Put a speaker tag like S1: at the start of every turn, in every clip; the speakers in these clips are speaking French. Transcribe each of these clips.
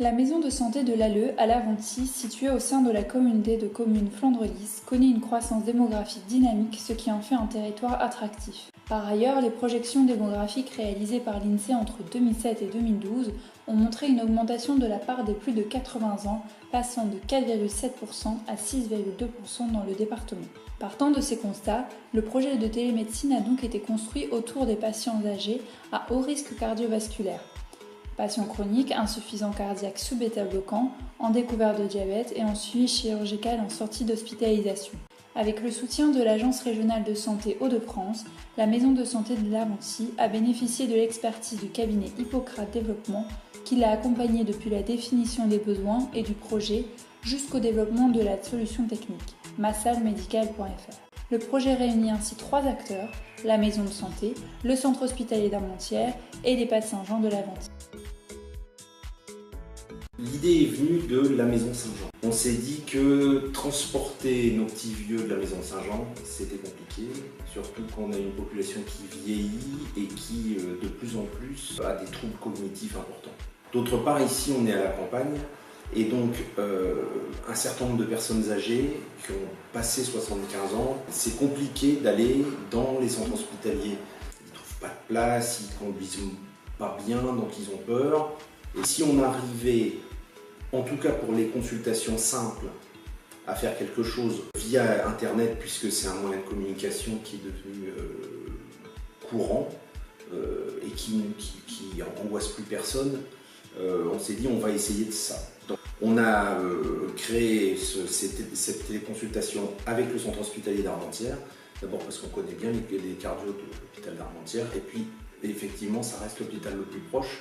S1: La maison de santé de l'Alleu, à Laventie, située au sein de la communauté de communes Flandre-Lys, connaît une croissance démographique dynamique, ce qui en fait un territoire attractif. Par ailleurs, les projections démographiques réalisées par l'INSEE entre 2007 et 2012 ont montré une augmentation de la part des plus de 80 ans, passant de 4,7% à 6,2% dans le département. Partant de ces constats, le projet de télémédecine a donc été construit autour des patients âgés à haut risque cardiovasculaire. Patients chroniques, insuffisants cardiaques sous bêta-bloquants, en découverte de diabète et en suivi chirurgical en sortie d'hospitalisation. Avec le soutien de l'Agence régionale de santé Hauts-de-France, la maison de santé de Laventie a bénéficié de l'expertise du cabinet Hippocrate Développement qui l'a accompagné depuis la définition des besoins et du projet jusqu'au développement de la solution technique, massalmedical.fr. Le projet réunit ainsi 3 acteurs, la maison de santé, le centre hospitalier d'Armentières et l'EHPAD Saint-Jean de Laventie.
S2: L'idée est venue de la maison Saint-Jean. On s'est dit que transporter nos petits vieux de la maison Saint-Jean, c'était compliqué, surtout qu'on a une population qui vieillit et qui, de plus en plus, a des troubles cognitifs importants. D'autre part, ici, on est à la campagne, et donc un certain nombre de personnes âgées qui ont passé 75 ans, c'est compliqué d'aller dans les centres hospitaliers. Ils ne trouvent pas de place, ils ne conduisent pas bien, donc ils ont peur. Et si on arrivait, en tout cas pour les consultations simples, à faire quelque chose via Internet, puisque c'est un moyen de communication qui est devenu courant et qui angoisse plus personne, on s'est dit on va essayer de ça. Donc, on a créé cette téléconsultation avec le centre hospitalier d'Armentières, d'abord parce qu'on connaît bien les cardios de l'hôpital d'Armentières, et puis effectivement ça reste l'hôpital le plus proche.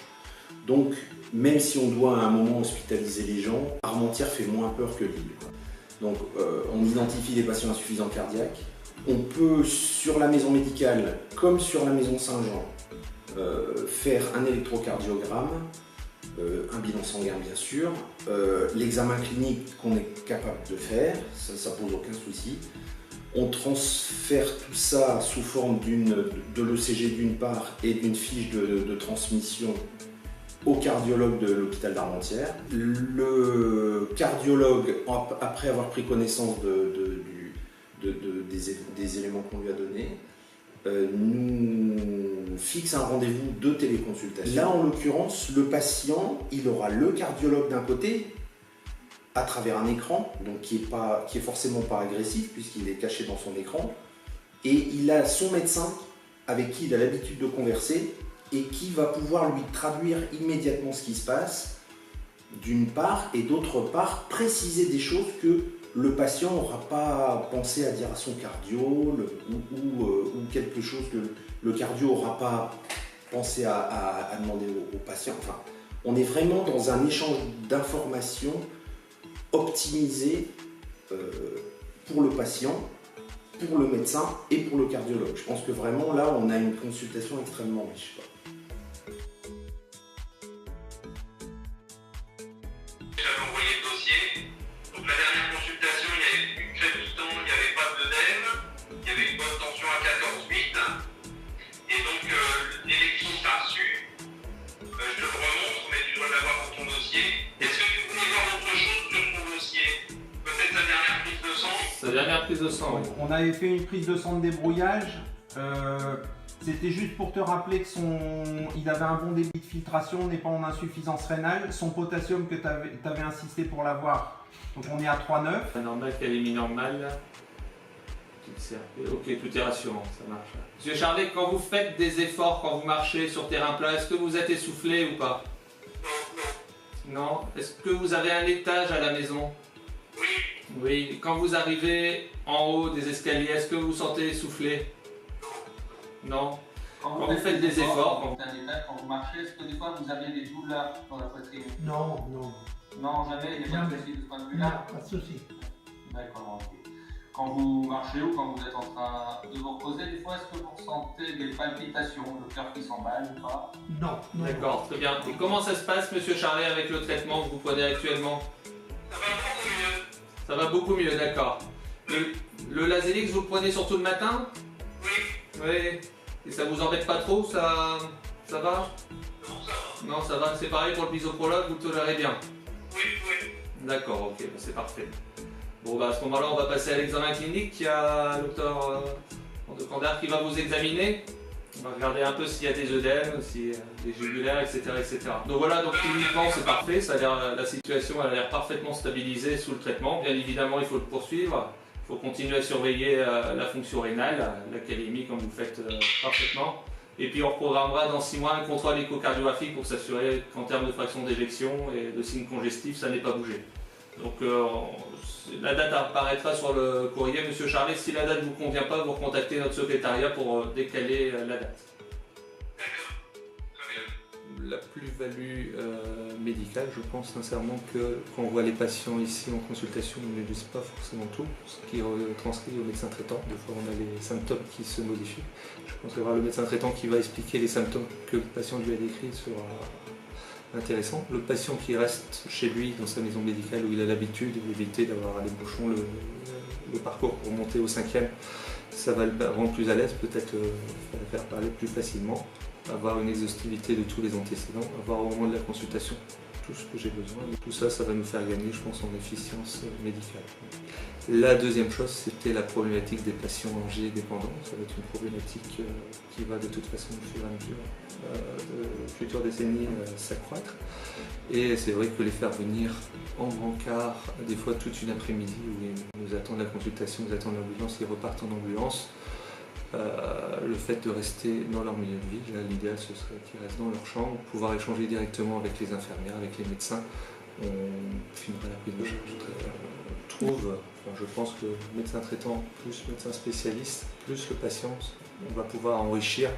S2: Donc, même si on doit à un moment hospitaliser les gens, Armentières fait moins peur que Lille. Donc, on identifie les patients insuffisants cardiaques. On peut, sur la maison médicale, comme sur la maison Saint-Jean, faire un électrocardiogramme, un bilan sanguin bien sûr, l'examen clinique qu'on est capable de faire, ça pose aucun souci. On transfère tout ça sous forme de l'ECG d'une part et d'une fiche de transmission au cardiologue de l'hôpital d'Armentières. Le cardiologue, après avoir pris connaissance des éléments qu'on lui a donnés, nous fixe un rendez-vous de téléconsultation. Là, en l'occurrence, le patient, il aura le cardiologue d'un côté, à travers un écran, donc qui est forcément pas agressif, puisqu'il est caché dans son écran, et il a son médecin avec qui il a l'habitude de converser, et qui va pouvoir lui traduire immédiatement ce qui se passe, d'une part, et d'autre part, préciser des choses que le patient n'aura pas pensé à dire à son cardio, ou quelque chose que le cardio n'aura pas pensé à demander au patient. Enfin, on est vraiment dans un échange d'informations optimisé pour le patient, pour le médecin et pour le cardiologue. Je pense que vraiment là, on a une consultation extrêmement riche.
S3: J'avais envoyé le dossier, donc la dernière consultation, il y avait une crève du temps, il n'y avait pas d'œdème, il y avait une bonne tension à 14,8, et donc l'élection que tu as reçue, je te le remontre, mais tu dois l'avoir dans ton dossier. Est-ce que tu voulais voir autre chose sur ton dossier? Peut-être sa dernière prise de sang?
S4: Sa dernière prise de sang, oui.
S5: On avait fait une prise de sang de débrouillage. C'était juste pour te rappeler il avait un bon débit de filtration, on n'est pas en insuffisance rénale. Son potassium que tu avais insisté pour l'avoir, donc on est à 3,9.
S4: Normal qu'elle est mis normale là. Ok, tout est rassurant, ça marche. Monsieur Charlet, quand vous faites des efforts, quand vous marchez sur terrain plat, est-ce que vous êtes essoufflé ou pas? Non. Est-ce que vous avez un étage à la maison?
S3: Oui.
S4: Oui. Quand vous arrivez en haut des escaliers, est-ce que vous vous sentez essoufflé? Non. Quand vous faites des efforts,
S6: quand vous marchez, est-ce que des fois vous avez des douleurs dans la poitrine?
S7: Non.
S6: Non, jamais, il n'y a pas de souci de ce point de vue-là?
S7: Non, pas de souci.
S6: D'accord, ok. Quand vous marchez ou quand vous êtes en train de vous reposer, des fois, est-ce que vous ressentez des palpitations, le cœur qui s'emballe ou pas?
S7: Non.
S4: D'accord, très bien. Et comment ça se passe, monsieur Charlet, avec le traitement que vous prenez actuellement?
S3: Ça va beaucoup mieux.
S4: Ça va beaucoup mieux, d'accord. Le Lasélix, vous le prenez surtout le matin?
S3: Oui.
S4: Oui. Et ça vous embête pas trop, ça va?
S3: Non, ça va.
S4: Non, ça va, c'est pareil pour le bisoprologue, vous le tolérez bien?
S3: Oui, oui.
S4: D'accord, ok, c'est parfait. Bon, bah à ce moment-là, on va passer à l'examen clinique. Il y a le docteur Andecandar qui va vous examiner. On va regarder un peu s'il y a des œdèmes, s'il y a des jugulaires, etc., etc. Donc voilà, donc cliniquement c'est parfait, ça a l'air, la situation elle a l'air parfaitement stabilisée sous le traitement. Bien évidemment, il faut le poursuivre, il faut continuer à surveiller la fonction rénale, la calémie comme vous faites parfaitement. Et puis on reprogrammera dans 6 mois un contrôle échocardiographique pour s'assurer qu'en termes de fraction d'éjection et de signes congestifs, ça n'ait pas bougé. Donc la date apparaîtra sur le courrier. Monsieur Charlet, si la date ne vous convient pas, vous recontactez notre secrétariat pour décaler la date. La plus-value médicale, je pense sincèrement que quand on voit les patients ici en consultation, ils ne disent pas forcément tout, ce qui transcrit au médecin traitant. Des fois, on a les symptômes qui se modifient. Je pense qu'il y aura le médecin traitant qui va expliquer les symptômes que le patient lui a décrits sera intéressant. Le patient qui reste chez lui, dans sa maison médicale où il a l'habitude d'éviter d'avoir les bouchons, le parcours pour monter au 5e, ça va le rendre plus à l'aise, peut-être le faire parler plus facilement, avoir une exhaustivité de tous les antécédents, avoir au moment de la consultation tout ce que j'ai besoin. Et tout ça, ça va nous faire gagner, je pense, en efficience médicale. La deuxième chose, c'était la problématique des patients âgés dépendants. Ça va être une problématique qui va de toute façon, au fur et à mesure de futures décennies, s'accroître. Et c'est vrai que les faire venir en brancard, des fois toute une après-midi, où ils nous attendent la consultation, ils attendent l'ambulance, ils repartent en ambulance. Le fait de rester dans leur milieu de vie, l'idéal ce serait qu'ils restent dans leur chambre, pouvoir échanger directement avec les infirmières, avec les médecins. On filmerait la prise de charge. Je pense que médecin traitant plus médecin spécialiste, plus le patient, on va pouvoir enrichir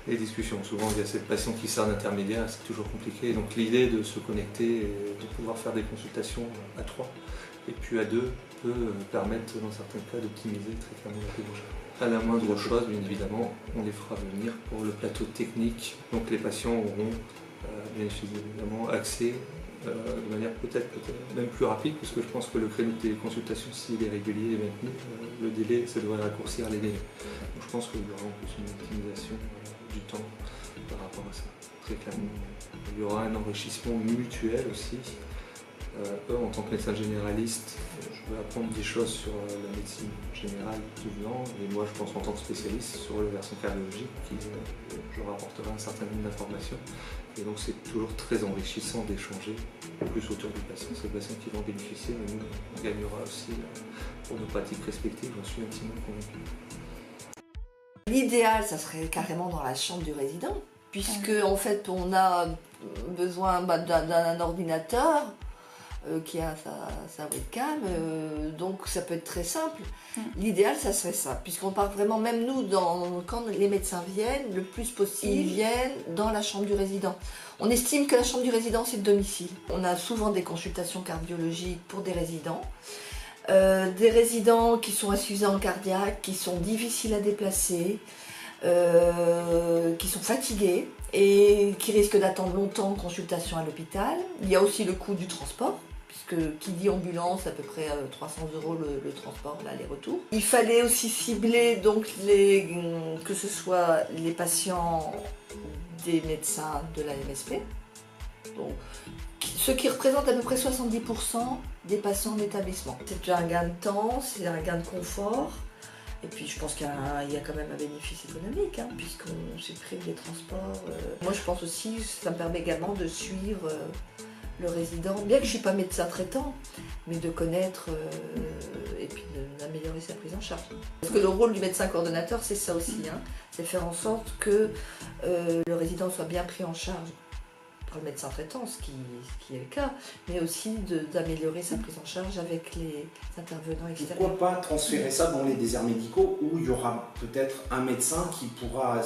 S4: les discussions. Souvent il y a cette patient qui sert d'intermédiaire, c'est toujours compliqué. Donc l'idée de se connecter et de pouvoir faire des consultations à 3 et puis à 2 peut permettre dans certains cas d'optimiser très clairement la prise de charge. À la moindre chose, bien évidemment, on les fera venir pour le plateau technique. Donc les patients auront bien évidemment accès de manière peut-être même plus rapide, parce que je pense que le créneau de téléconsultation, s'il est régulier et maintenu, le délai, ça devrait raccourcir les délais. Donc je pense qu'il y aura en plus une optimisation du temps par rapport à ça. Très clairement, il y aura un enrichissement mutuel aussi. Eux, en tant que médecin généraliste, je vais apprendre des choses sur la médecine générale du vivant, et moi je pense en tant que spécialiste sur le versant cardiologique, je leur apporterai un certain nombre d'informations. Et donc c'est toujours très enrichissant d'échanger plus autour du patient. C'est le patient qui va en bénéficier, mais nous on gagnera aussi pour nos pratiques respectives, j'en suis intimement convaincu.
S7: L'idéal, ça serait carrément dans la chambre du résident, puisque en fait on a besoin d'un ordinateur qui a sa webcam, donc ça peut être très simple. L'idéal, ça serait ça, puisqu'on part vraiment, même nous, quand les médecins viennent, le plus possible, ils viennent dans la chambre du résident. On estime que la chambre du résident, c'est le domicile. On a souvent des consultations cardiologiques pour des résidents qui sont insuffisants cardiaques, qui sont difficiles à déplacer, qui sont fatigués et qui risquent d'attendre longtemps en consultation à l'hôpital. Il y a aussi le coût du transport, puisque qui dit ambulance, à peu près 300 € le transport, l'aller-retour. Il fallait aussi cibler donc que ce soit les patients des médecins de la MSP, donc, ce qui représente à peu près 70% des patients en établissement. C'est un gain de temps, c'est un gain de confort. Et puis je pense qu'il y a quand même un bénéfice économique, puisqu'on supprime les transports. Moi je pense aussi que ça me permet également de suivre le résident, bien que je ne suis pas médecin traitant, mais de connaître et puis d'améliorer sa prise en charge. Parce que le rôle du médecin coordonnateur, c'est ça aussi, c'est faire en sorte que le résident soit bien pris en charge par le médecin traitant, ce qui est le cas, mais aussi d'améliorer sa prise en charge avec les intervenants extérieurs.
S2: Pourquoi pas transférer ça dans les déserts médicaux où il y aura peut-être un médecin qui pourra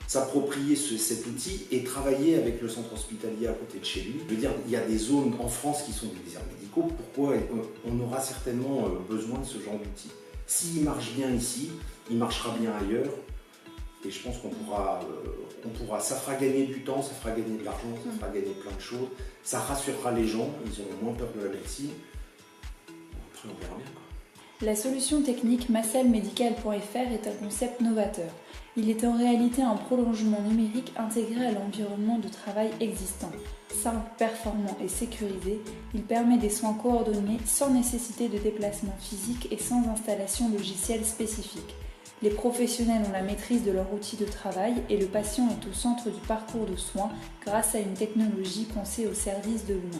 S2: s'approprier cet outil et travailler avec le centre hospitalier à côté de chez lui. Je veux dire, il y a des zones en France qui sont des déserts médicaux, pourquoi on aura certainement besoin de ce genre d'outil. S'il marche bien ici, il marchera bien ailleurs. Et je pense qu'on pourra, ça fera gagner du temps, ça fera gagner de l'argent, ça fera gagner plein de choses. Ça rassurera les gens, ils auront moins peur de la médecine. Après, on verra bien, quoi.
S1: La solution technique macelmedical.fr est un concept novateur. Il est en réalité un prolongement numérique intégré à l'environnement de travail existant. Simple, performant et sécurisé, il permet des soins coordonnés sans nécessité de déplacement physique et sans installation logicielle spécifique. Les professionnels ont la maîtrise de leur outil de travail et le patient est au centre du parcours de soins grâce à une technologie pensée au service de l'humain.